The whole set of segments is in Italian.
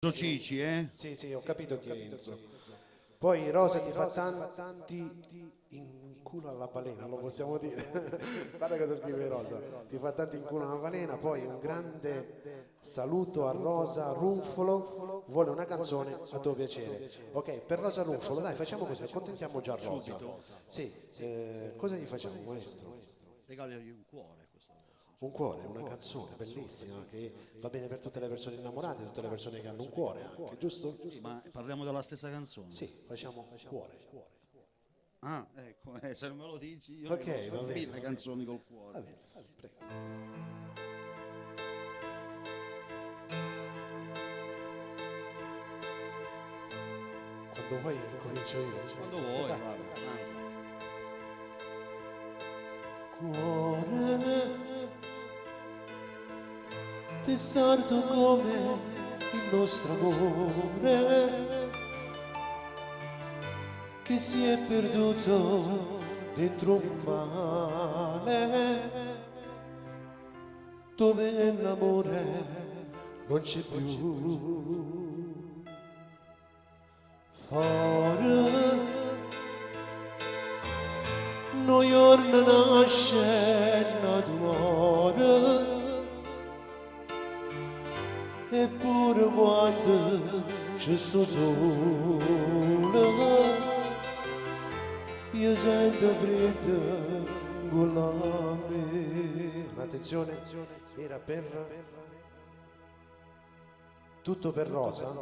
Cici, Sì, sì, ho capito chi è Enzo. Poi Rosa ti fa tanti in culo alla balena, lo possiamo dire. Guarda cosa scrive Rosa. Ti fa tanti in culo alla balena, poi un grande saluto a Rosa Runfolo, vuole una canzone a tuo piacere. Ok, per Rosa Runfolo, dai, facciamo così, accontentiamo già Rosa. Sì, cosa gli facciamo, maestro? regaligli un cuore questa volta. Un cuore, una canzone bellissima che va bene per tutte le persone innamorate, tutte le persone che hanno un cuore anche, giusto? Sì, ma parliamo della stessa canzone. Sì, facciamo cuore. Ah, ecco, se non me lo dici io Ok, ne va conosco bene. mille canzoni col cuore. Va bene, prego. Quando vuoi comincio io. Quando vuoi, guarda, tanto. Cuore, testardo come il nostro amore che si è perduto dentro un mare dove l'amore non c'è più. Fuori no giorno nasce una d'amore eppure quando c'è sto sole io sento freddo con la me. Attenzione, era per tutto per Rosa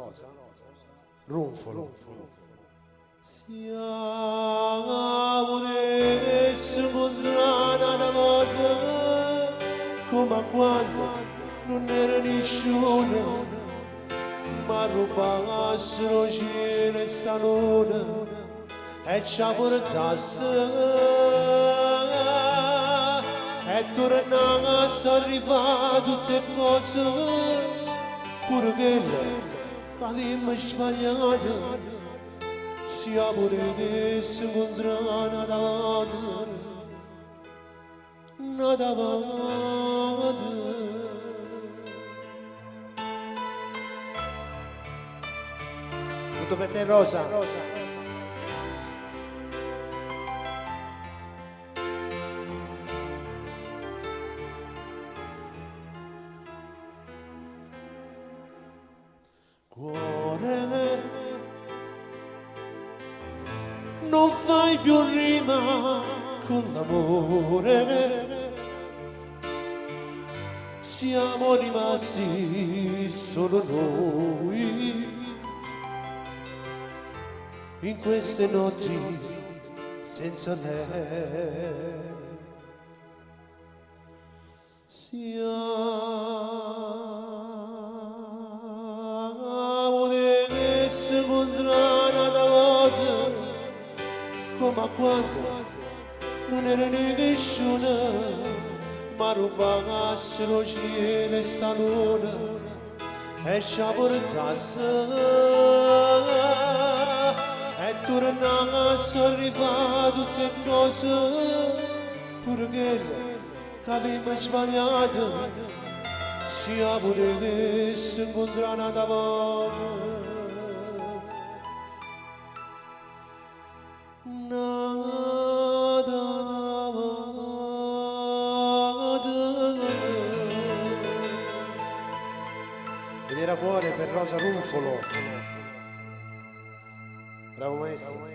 Runfolo. Siamo adesso incontrati una volta come quando non era nessuno ma rubassero cielo e sta luna e ci portasse e tornare a rifare tutte cose pure quelle che abbiamo sbagliato siamo adesso incontrati una volta. Tutto per te Rosa. Cuore, non fai più rima con l'amore, siamo rimasti solo noi in queste notti senza lei. Siamo adesso incontrati una volta come quando non era nessuno ma rubassero cielo e sta luna e ci portasse e tornasse a rifare tutte cose pure quelle che abbiamo sbagliato siamo adesso incontrati una volta. Ed era cuore per Rosa Runfolo. Bravo maestro.